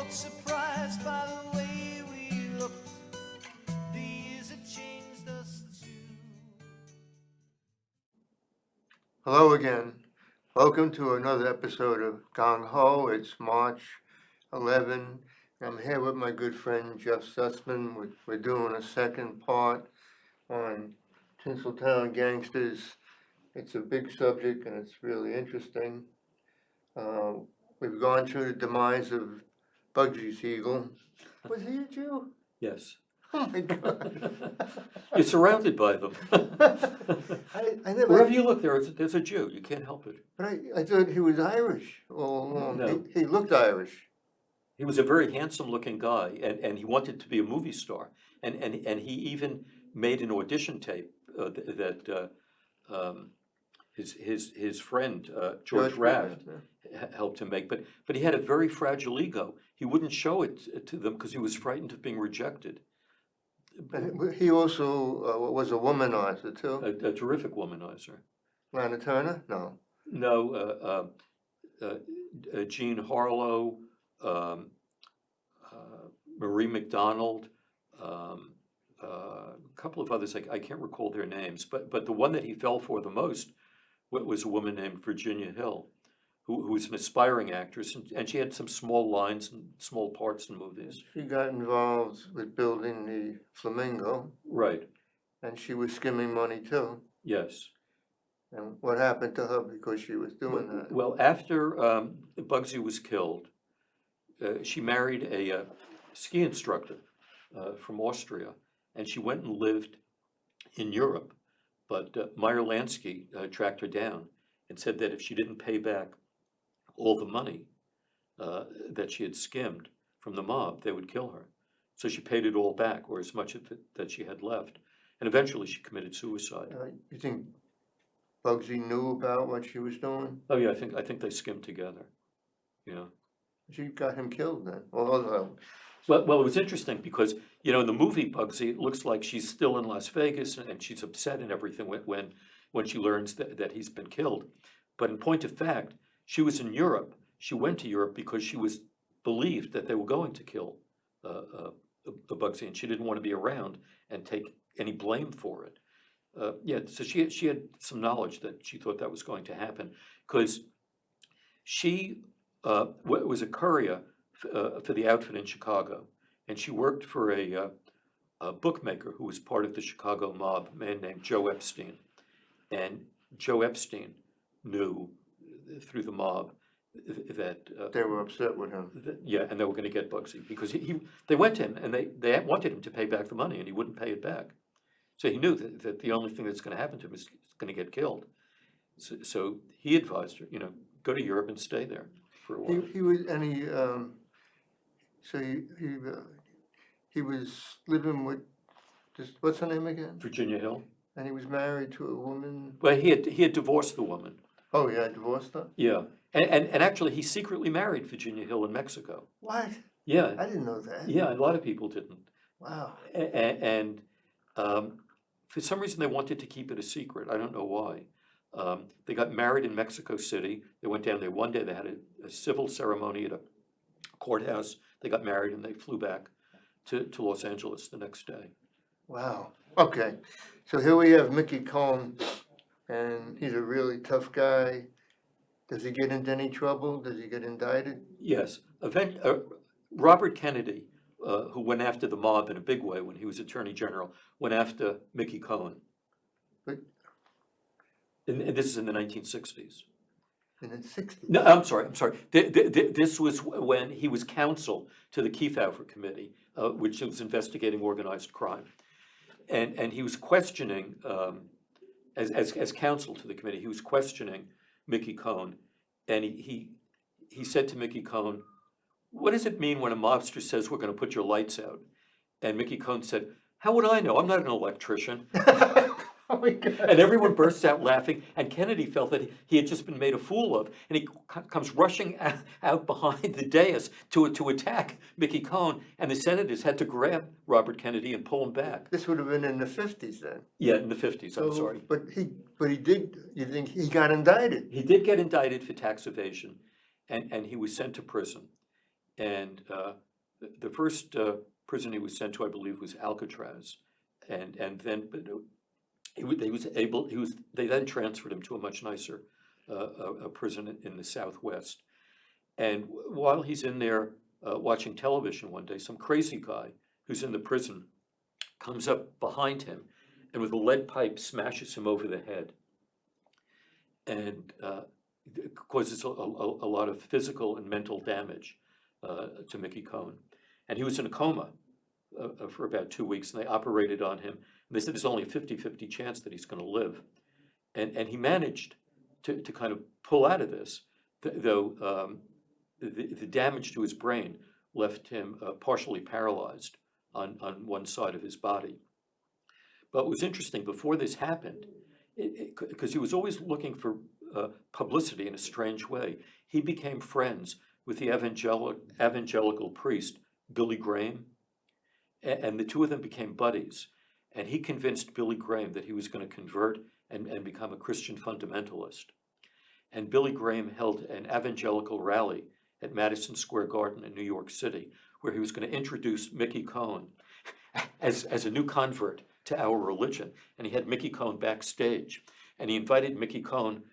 both surprised by the way we looked. The years had changed us too. Hello again. Welcome to another episode of Gung Ho. It's March 11. I'm here with my good friend Jeff Susman. We're doing a second part on Tinseltown Gangsters. It's a big subject and it's really interesting. We've gone through the demise of Bugsy Siegel. Was he a Jew? Yes. Oh my God. You're surrounded by them. I never. Wherever you look, there's a Jew. You can't help it. But I thought he was Irish all along. No. He looked Irish. He was a very handsome-looking guy, and he wanted to be a movie star. And he even made an audition tape that his friend George Raft helped him make. But he had a very fragile ego. He wouldn't show it to them because he was frightened of being rejected. But he also was a womanizer too. A terrific womanizer. Lana Turner? No. No, Jean Harlow, Marie McDonald, a couple of others. I can't recall their names, but the one that he fell for the most was a woman named Virginia Hill, who was an aspiring actress, and she had some small lines and small parts in movies. She got involved with building the Flamingo, Right. and she was skimming money too. Yes. And what happened to her because she was doing that? Well, after Bugsy was killed, she married a ski instructor from Austria, and she went and lived in Europe. But Meyer Lansky tracked her down and said that if she didn't pay back all the money that she had skimmed from the mob, they would kill her. So she paid it all back, or as much of it that she had left. And eventually she committed suicide. You think Bugsy knew about what she was doing? Oh yeah, I think they skimmed together. Yeah. She got him killed then. Well, Well, it was interesting because, in the movie Bugsy, it looks like she's still in Las Vegas and she's upset and everything when she learns that he's been killed. But in point of fact, she was in Europe. She went to Europe because she was believed that they were going to kill Bugsy, and she didn't want to be around and take any blame for it. So she had some knowledge that she thought that was going to happen because she was a courier for the outfit in Chicago, and she worked for a bookmaker who was part of the Chicago mob, a man named Joe Epstein. And Joe Epstein knew through the mob that they were upset with him. And they were going to get Bugsy because they went to him and they wanted him to pay back the money, and he wouldn't pay it back. So he knew that the only thing that's going to happen to him is going to get killed. So he advised her, go to Europe and stay there for a while. He was, and he was living with what's her name again? Virginia Hill. And he was married to a woman. Well, he had divorced the woman. Oh yeah, divorced her. Yeah, and actually he secretly married Virginia Hill in Mexico. What? Yeah. I didn't know that. Yeah, a lot of people didn't. Wow. And for some reason they wanted to keep it a secret. I don't know why. They got married in Mexico City. They went down there one day. They had a civil ceremony at a courthouse. They got married and they flew back to Los Angeles the next day. Wow. Okay. So here we have Mickey Cohen, and he's a really tough guy. Does he get into any trouble? Does he get indicted? Yes. Robert Kennedy, who went after the mob in a big way when he was Attorney General, went after Mickey Cohen. But And this is in the 1960s. in the 60s? No, I'm sorry. This was when he was counsel to the Kefauver Committee, which was investigating organized crime. And he was questioning, as counsel to the committee, he was questioning Mickey Cohen. And he said to Mickey Cohen, "What does it mean when a mobster says we're going to put your lights out?" And Mickey Cohen said, "How would I know? I'm not an electrician." Oh my God. And everyone bursts out laughing, and Kennedy felt that he had just been made a fool of, and he comes rushing out behind the dais to attack Mickey Cohen, and the senators had to grab Robert Kennedy and pull him back. This would have been in the 50s then. Yeah, in the 50s, I'm sorry. But he did, you think he got indicted? He did get indicted for tax evasion, and he was sent to prison. And the first prison he was sent to, I believe, was Alcatraz. And then but they then transferred him to a much nicer a prison in the Southwest. And while he's in there watching television one day, some crazy guy who's in the prison comes up behind him and with a lead pipe smashes him over the head and causes a lot of physical and mental damage to Mickey Cohn. And he was in a coma for about 2 weeks, and they operated on him. And they said there's only a 50-50 chance that he's going to live. And he managed to kind of pull out of this, though the damage to his brain left him partially paralyzed on one side of his body. But it was interesting, before this happened, because he was always looking for publicity in a strange way, he became friends with the evangelical priest, Billy Graham, and the two of them became buddies. And he convinced Billy Graham that he was going to convert and become a Christian fundamentalist. And Billy Graham held an evangelical rally at Madison Square Garden in New York City, where he was going to introduce Mickey Cohn as a new convert to our religion. And he had Mickey Cohn backstage. And he invited Mickey Cohn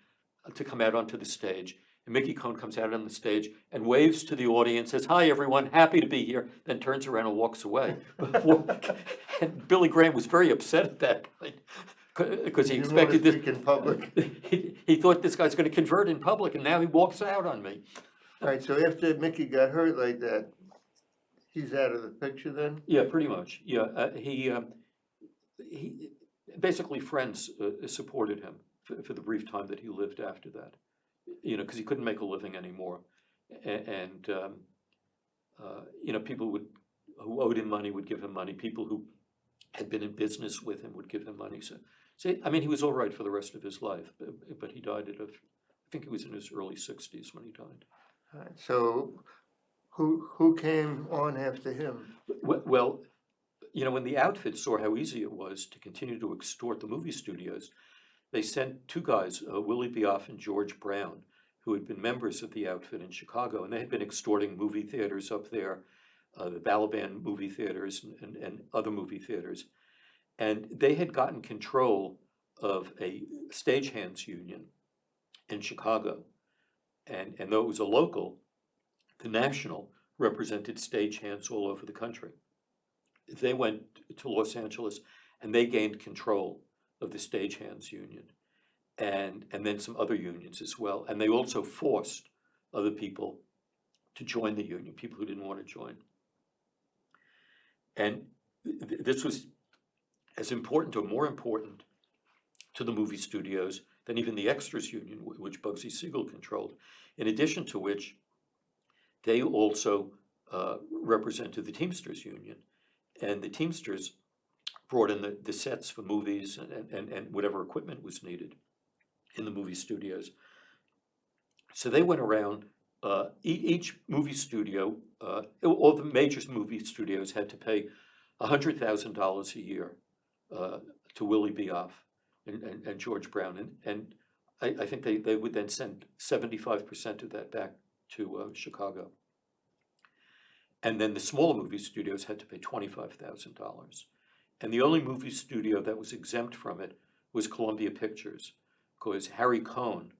to come out onto the stage. And Mickey Cohn comes out on the stage and waves to the audience, says, "Hi, everyone, happy to be here," then turns around and walks away. And Billy Graham was very upset at that point, because he expected this. In public. He thought this guy's going to convert in public, and now he walks out on me. All right, so after Mickey got hurt like that, he's out of the picture then? Yeah, pretty much. Yeah, he basically friends supported him for the brief time that he lived after that. You know, because he couldn't make a living anymore, and people who owed him money would give him money. People who had been in business with him would give him money. So I mean, he was all right for the rest of his life, but he died I think he was in his early 60s when he died. All right, so who came on after him? Well, when the outfit saw how easy it was to continue to extort the movie studios, they sent two guys, Willie Bioff and George Brown, who had been members of the outfit in Chicago, and they had been extorting movie theaters up there, the Balaban movie theaters and other movie theaters. And they had gotten control of a stagehands union in Chicago. And though it was a local, the national represented stagehands all over the country. They went to Los Angeles and they gained control of the stagehands union and then some other unions as well. And they also forced other people to join the union, people who didn't want to join. And this was as important or more important to the movie studios than even the extras union, which Bugsy Siegel controlled, in addition to which they also represented the Teamsters union. And the Teamsters brought in the sets for movies and whatever equipment was needed in the movie studios. So they went around, each movie studio, all the major movie studios had to pay $100,000 a year to Willie Bioff and George Brown. And I think they would then send 75% of that back to Chicago. And then the smaller movie studios had to pay $25,000. And the only movie studio that was exempt from it was Columbia Pictures, because Harry Cohn,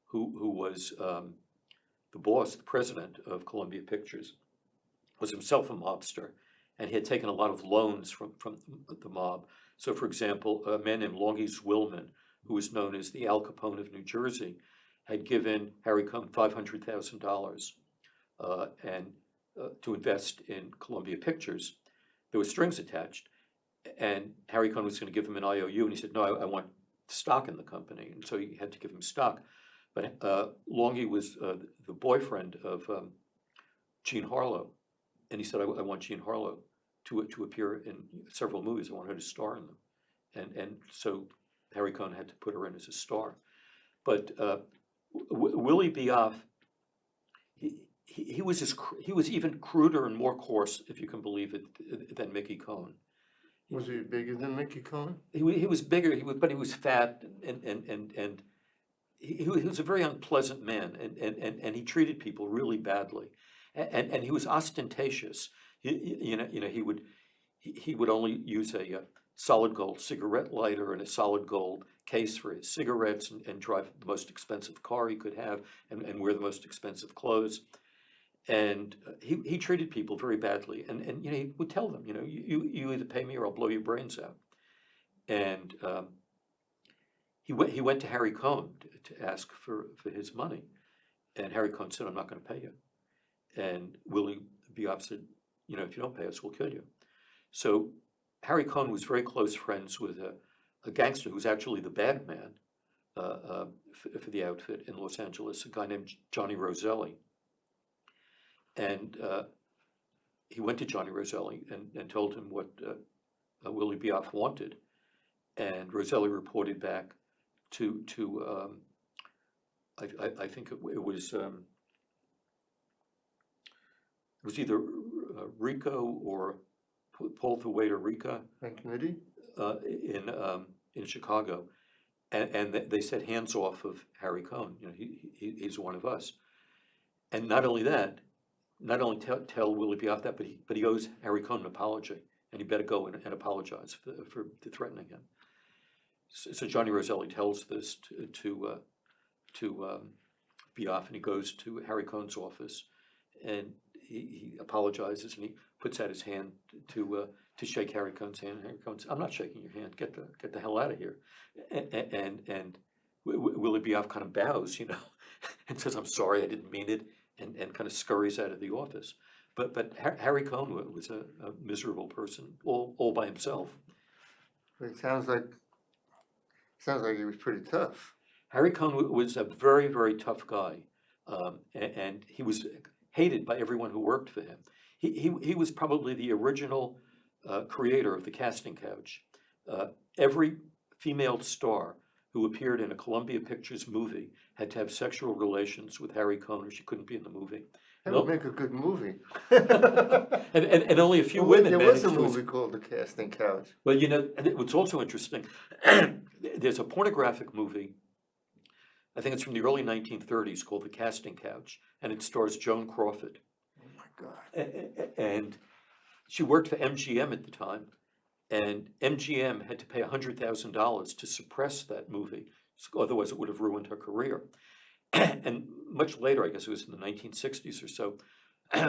who was the boss, the president of Columbia Pictures, was himself a mobster, and he had taken a lot of loans from the mob. So, for example, a man named Longy Zwillman, who was known as the Al Capone of New Jersey, had given Harry Cohn $500,000 and to invest in Columbia Pictures. There were strings attached, and Harry Cohn was going to give him an IOU, and he said, "No, I want stock in the company," and so he had to give him stock. But Longy was the boyfriend of Jean Harlow, and he said, I want Jean Harlow to appear in several movies. I want her to star in them. And so Harry Cohn had to put her in as a star. But Willie Bioff, he was even cruder and more coarse, if you can believe it, than Mickey Cohn. Was he bigger than Mickey Cohn? He was bigger, but he was fat, and he was a very unpleasant man, and he treated people really badly. And he was ostentatious. He would only use a solid gold cigarette lighter and a solid gold case for his cigarettes, and drive the most expensive car he could have, and wear the most expensive clothes. And he treated people very badly, and he would tell them, you either pay me or I'll blow your brains out. And he went to Harry Cohn to ask for his money, and Harry Cohn said, "I'm not going to pay you." And Willie Bioff said, "If you don't pay us, we'll kill you." So Harry Cohn was very close friends with a gangster who was actually the bad man for the outfit in Los Angeles, a guy named Johnny Roselli. And he went to Johnny Roselli and told him what Willie Bioff wanted. And Roselli reported back to I think it was either Rico or Paul the Waiter Rica Frank Nitti? in Chicago, and they said, hands off of Harry Cohn. He's one of us. And not only that, not only tell Willie Bioff that, but he owes Harry Cohn an apology, and he better go and apologize for threatening him. So Johnny Roselli tells this to Bioff, and he goes to Harry Cohn's office, and he apologizes, and he puts out his hand to shake Harry Cohn's hand. Harry Cohn says, "I'm not shaking your hand. Get the hell out of here." And Willie Bioff kind of bows, and says, "I'm sorry, I didn't mean it," and kind of scurries out of the office. But Harry Cohn was a miserable person, all by himself. It sounds like he was pretty tough. Harry Cohn was a very, very tough guy, and he was hated by everyone who worked for him. He was probably the original creator of the casting couch. Every female star who appeared in a Columbia Pictures movie had to have sexual relations with Harry Cohn, or she couldn't be in the movie. That would make a good movie. and only a few women There managed was a to. movie called The Casting Couch. Well, and what's also interesting, there's a pornographic movie, I think it's from the early 1930s, called The Casting Couch, and it stars Joan Crawford. Oh my God. And she worked for MGM at the time, and MGM had to pay $100,000 to suppress that movie, otherwise it would have ruined her career. And much later, I guess it was in the 1960s or so,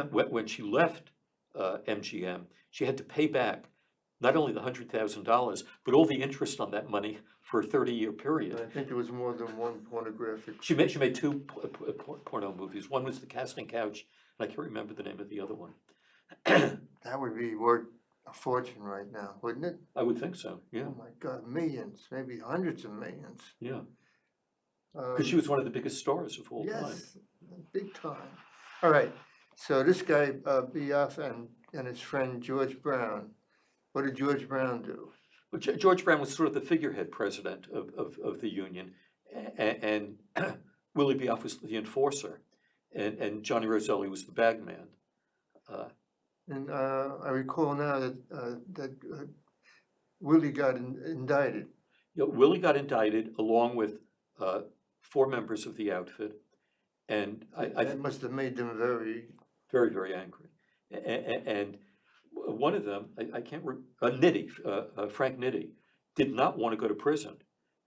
when she left MGM, she had to pay back not only the $100,000, but all the interest on that money for a 30-year period. I think there was more than one pornographic. She made two porno movies. One was The Casting Couch, and I can't remember the name of the other one. That would be worth a fortune right now, wouldn't it? I would think so, yeah. Oh my God, millions, maybe hundreds of millions. Yeah, because she was one of the biggest stars of all time. Yes, big time. All right, so this guy, Bioff and his friend George Brown, what did George Brown do? Well, George Brown was sort of the figurehead president of the union, and Willie Bioff was the enforcer, and Johnny Roselli was the bag man. And I recall now that Willie got indicted. Willie got indicted along with 4 members of the outfit, and That must have made them very. very, very angry. And one of them, I can't Nitti, Frank Nitti, did not want to go to prison,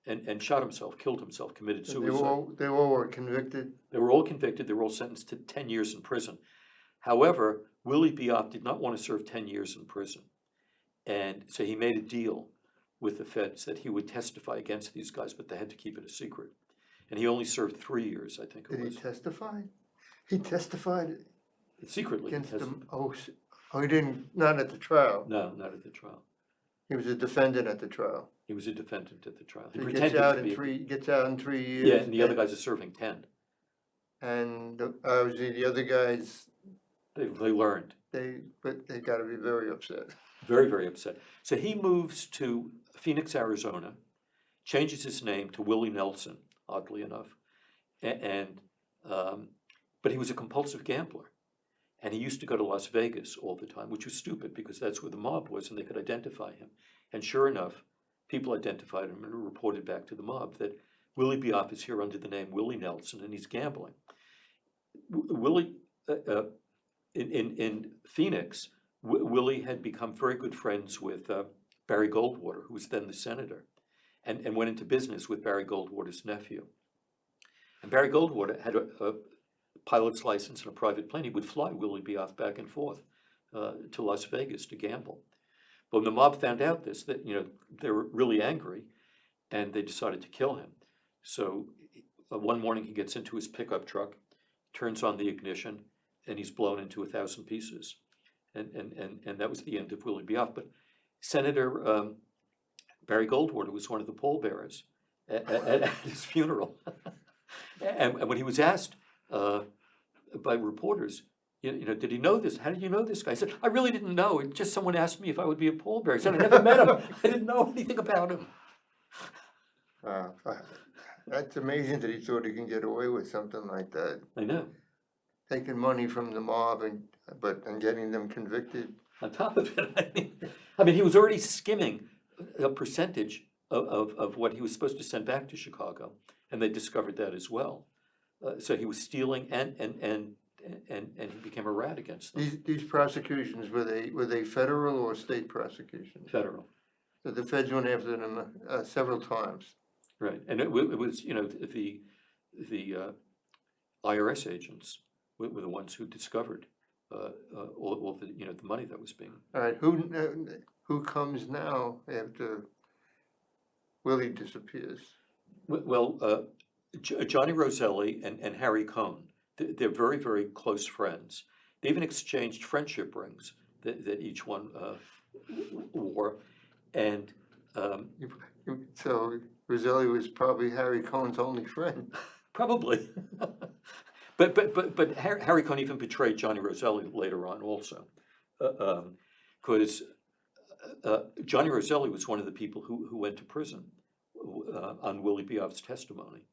and shot himself, killed himself, committed suicide. They all were convicted. They were all convicted. They were all sentenced to 10 years in prison. However, Willie Bioff did not want to serve 10 years in prison, and so he made a deal with the feds that he would testify against these guys, but they had to keep it a secret. And he only served 3 years, I think it Did was. he testify? He testified Secretly. against them. Oh, he didn't. Not at the trial. No, not at the trial. He was a defendant at the trial. He was a defendant at the trial. He He pretended gets out to in be. three. Gets out in 3 years. Yeah, and the other guys are serving 10. And the other guys, They learned. they got to be very upset. Very, very upset. So he moves to Phoenix, Arizona, changes his name to Willie Nelson, oddly enough, but he was a compulsive gambler, and he used to go to Las Vegas all the time, which was stupid because that's where the mob was, and they could identify him. And sure enough, people identified him and reported back to the mob that Willie Bioff is here under the name Willie Nelson, and he's gambling. Willie in Phoenix, Willie had become very good friends with Barry Goldwater, who was then the senator, and went into business with Barry Goldwater's nephew. And Barry Goldwater had a pilot's license and a private plane. He would fly Willie Bioff back and forth to Las Vegas to gamble. But when the mob found out this, that they were really angry, and they decided to kill him. So one morning he gets into his pickup truck, turns on the ignition, and he's blown into 1,000 pieces. And that was the end of Willie Bioff. But Senator Barry Goldwater was one of the pallbearers at his funeral. And when he was asked by reporters, did he know this? How did you know this guy? He said, I really didn't know. It just someone asked me if I would be a pallbearer. He said, I never met him. I didn't know anything about him. That's amazing that he thought he can get away with something like that. I know. Taking money from the mob and getting them convicted. On top of it, I mean, he was already skimming a percentage of what he was supposed to send back to Chicago, and they discovered that as well. So he was stealing, and he became a rat against them. These prosecutions, were they federal or state prosecutions? Federal. So the feds went after them several times. Right, and it was the IRS agents were the ones who discovered all the the money that was being. All right, who comes now after Willie disappears? Well, Johnny Roselli and Harry Cohn, they're very, very close friends. They even exchanged friendship rings that each one wore, and so Roselli was probably Harry Cohn's only friend. probably. But Harry Cohn even betrayed Johnny Roselli later on also, because Johnny Roselli was one of the people who went to prison on Willie Bioff's testimony.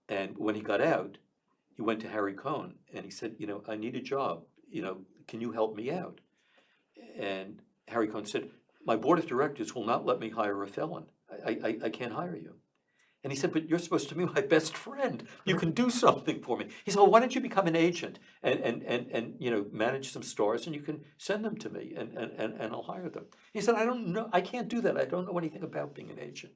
And when he got out, he went to Harry Cohn and he said, I need a job, can you help me out? And Harry Cohn said, my board of directors will not let me hire a felon. I can't hire you. And he said, but you're supposed to be my best friend. You can do something for me. He said, well, why don't you become an agent and manage some stores, and you can send them to me and I'll hire them. He said, I don't know, I can't do that. I don't know anything about being an agent.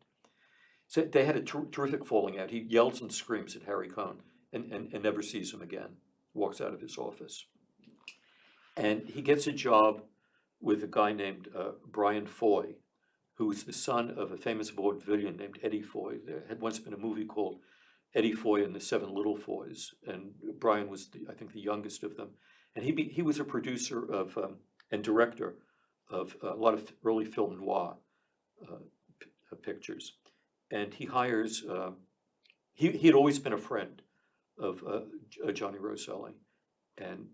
So they had a terrific falling out. He yells and screams at Harry Cohn and never sees him again, walks out of his office. And he gets a job with a guy named Brian Foy, who was the son of a famous vaudevillian named Eddie Foy. There had once been a movie called Eddie Foy and the Seven Little Foys, and Brian was, I think, the youngest of them. And he was a producer of and director of a lot of early film noir pictures. And he hires, he had always been a friend of Johnny Roselli, and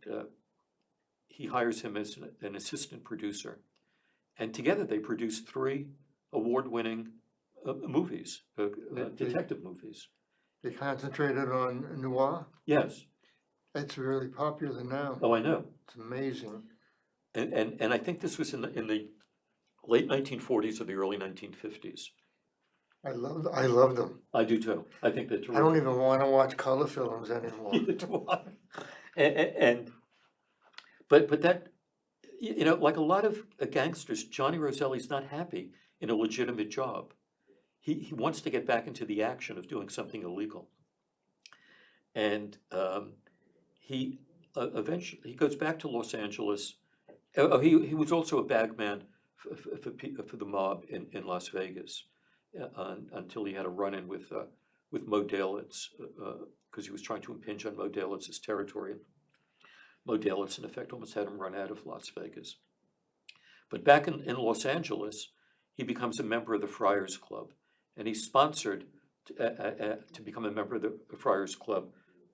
he hires him as an assistant producer. And together they produced 3 award-winning movies, detective movies. They concentrated on noir? Yes. It's really popular now. Oh, I know. It's amazing. And I think this was in the late 1940s or the early 1950s. I love them. I do too. I think that's I don't even want to watch color films anymore. But that, like a lot of gangsters, Johnny Roselli's not happy in a legitimate job. He wants to get back into the action of doing something illegal. And he eventually goes back to Los Angeles. He was also a bagman for the mob in Las Vegas until he had a run-in with Mo Dalitz because he was trying to impinge on Mo Dalitz's territory. Mo Dalitz, in effect, almost had him run out of Las Vegas. But back in Los Angeles, he becomes a member of the Friars Club, and he's sponsored to become a member of the Friars Club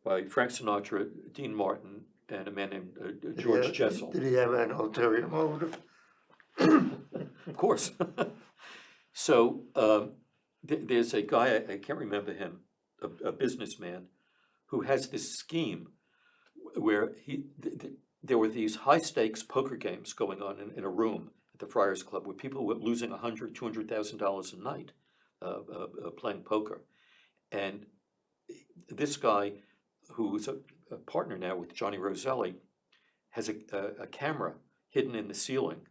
by Frank Sinatra, Dean Martin, and a man named George Jessel. Did he have an ulterior motive? Of course. So there's a guy, I can't remember him, a businessman, who has this scheme where there were these high-stakes poker games going on in a room at the Friars Club where people were losing $100,000, $200,000 a night playing poker. And this guy, who's a partner now with Johnny Roselli, has a camera hidden in the ceiling,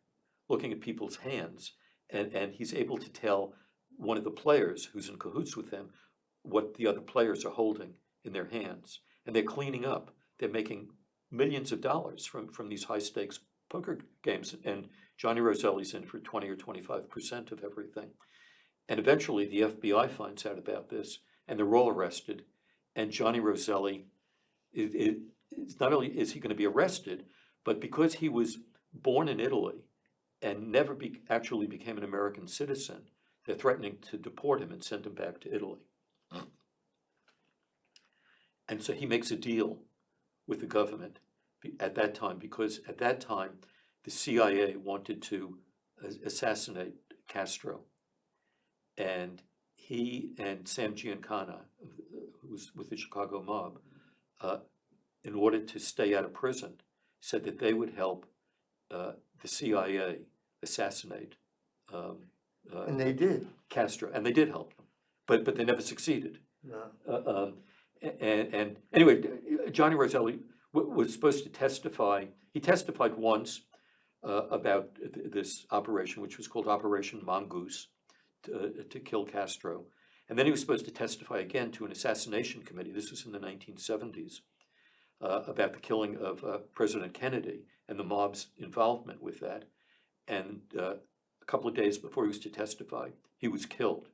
looking at people's hands, and he's able to tell one of the players who's in cahoots with them what the other players are holding in their hands. And they're cleaning up. They're making millions of dollars from these high stakes poker games. And Johnny Roselli's in for 20 or 25% of everything. And eventually the FBI finds out about this, and they're all arrested. And Johnny Roselli, it's not only is he going to be arrested, but because he was born in Italy and never actually became an American citizen, they're threatening to deport him and send him back to Italy. And so he makes a deal with the government at that time, because at that time, the CIA wanted to assassinate Castro. And he and Sam Giancana, who was with the Chicago mob, in order to stay out of prison, said that they would help the CIA assassinate And they did. Castro, and they did help them, but they never succeeded. No. And anyway, Johnny Roselli was supposed to testify. He testified once about this operation, which was called Operation Mongoose, to kill Castro. And then he was supposed to testify again to an assassination committee. This was in the 1970s, about the killing of President Kennedy and the mob's involvement with that. And a couple of days before he was to testify, he was killed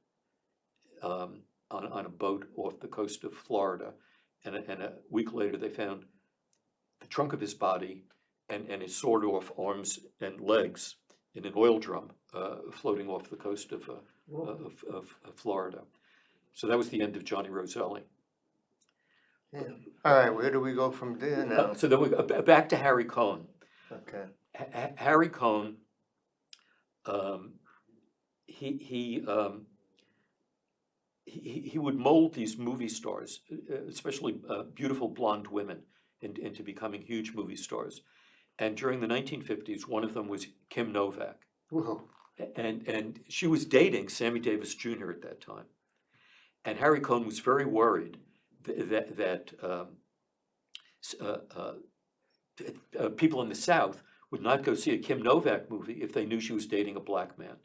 on a boat off the coast of Florida. And a week later, they found the trunk of his body and his sawed-off arms and legs in an oil drum floating off the coast of Florida. So that was the end of Johnny Roselli. Yeah. All right, where do we go from there now? So then we go back to Harry Cohn. Okay. Harry Cohn, he would mold these movie stars, especially beautiful blonde women, into becoming huge movie stars. And during the 1950s, one of them was Kim Novak. Whoa. And she was dating Sammy Davis Jr. at that time. And Harry Cohn was very worried that people in the South would not go see a Kim Novak movie if they knew she was dating a black man.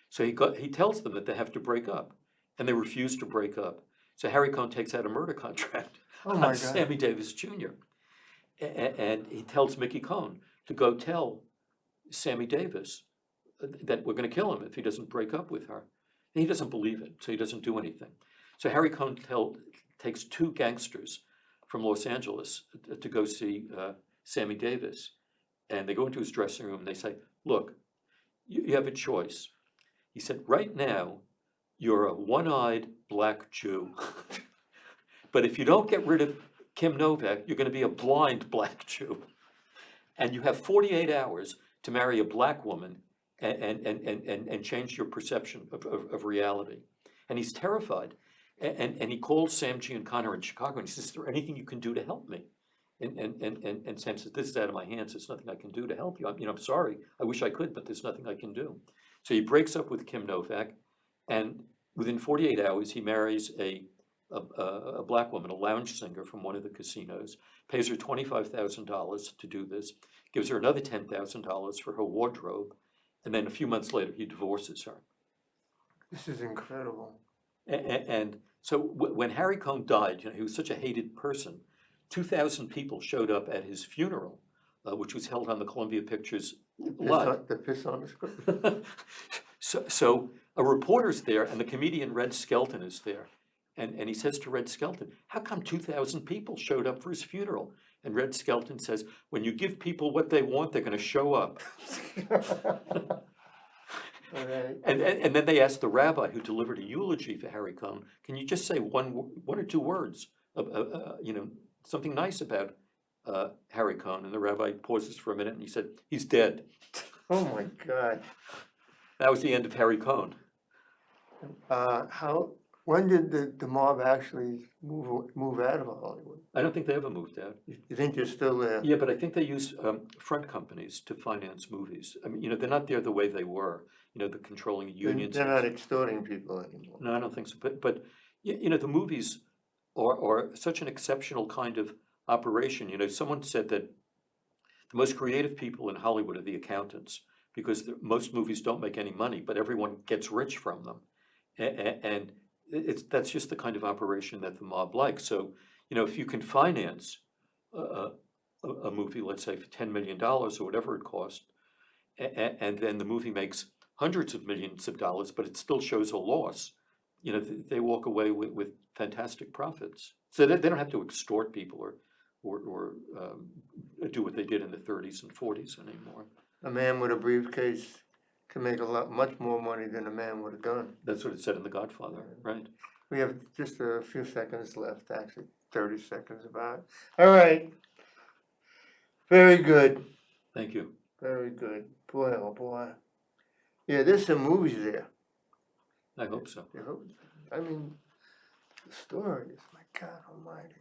So he tells them that they have to break up, and they refuse to break up. So Harry Cohn takes out a murder contract on Sammy Davis Jr. And he tells Mickey Cohn to go tell Sammy Davis that we're going to kill him if he doesn't break up with her. And he doesn't believe it, so he doesn't do anything. So Harry Cohn takes two gangsters from Los Angeles to go see Sammy Davis. And they go into his dressing room and they say, look, you have a choice. He said, right now, you're a one-eyed black Jew. But if you don't get rid of Kim Novak, you're going to be a blind black Jew. And you have 48 hours to marry a black woman and change your perception of reality. And he's terrified. And he calls Sam Giancana in Chicago and he says, is there anything you can do to help me? And Sam says, this is out of my hands. There's nothing I can do to help you. I'm sorry. I wish I could, but there's nothing I can do. So he breaks up with Kim Novak, and within 48 hours, he marries a black woman, a lounge singer from one of the casinos, pays her $25,000 to do this, gives her another $10,000 for her wardrobe, and then a few months later, he divorces her. This is incredible. And so when Harry Cohn died, he was such a hated person, 2,000 people showed up at his funeral, which was held on the Columbia Pictures lot. The piss on the script. So a reporter's there, and the comedian Red Skelton is there. And he says to Red Skelton, how come 2,000 people showed up for his funeral? And Red Skelton says, when you give people what they want, they're going to show up. Right. And then they asked the rabbi who delivered a eulogy for Harry Cohn, can you just say one or two words, something nice about Harry Cohn? And the rabbi pauses for a minute and he said, he's dead. Oh my God. That was the end of Harry Cohn. When did the mob actually move out of Hollywood? I don't think they ever moved out. You think they're still there? Yeah, but I think they use front companies to finance movies. I mean, they're not there the way they were, the controlling unions. They're not extorting people anymore. No, I don't think so. But the movies are such an exceptional kind of operation. Someone said that the most creative people in Hollywood are the accountants, because most movies don't make any money, but everyone gets rich from them. And that's just the kind of operation that the mob likes. So, if you can finance a movie, let's say for $10 million or whatever it cost, and then the movie makes hundreds of millions of dollars, but it still shows a loss, they walk away with fantastic profits. So they don't have to extort people or do what they did in the 30s and 40s anymore. A man with a briefcase can make much more money than a man with a gun. That's what it said in The Godfather, right? We have just a few seconds left, actually, 30 seconds about. All right. Very good. Thank you. Very good. Boy, oh boy. Yeah, there's some movies there. I hope so. I mean, the stories, my God almighty.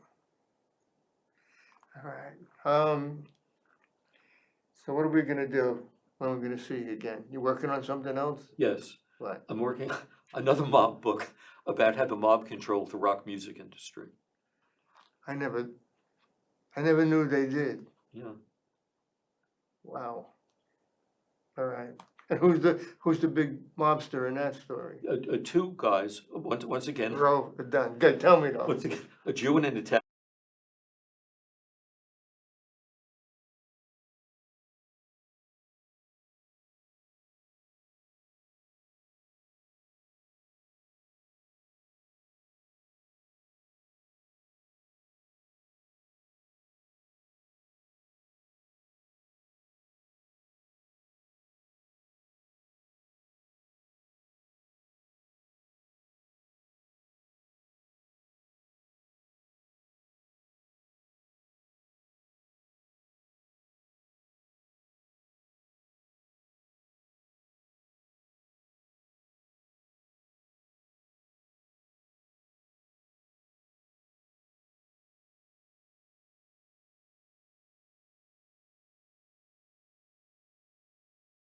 All right. So what are we gonna do when we're gonna see you again? You working on something else? Yes, What? I'm working on another mob book about how the mob controlled the rock music industry. I never knew they did. Yeah. Wow. All right. And who's the big mobster in that story? Two guys, once again, Done. Good. Tell me though. once again, a Jew and an Italian.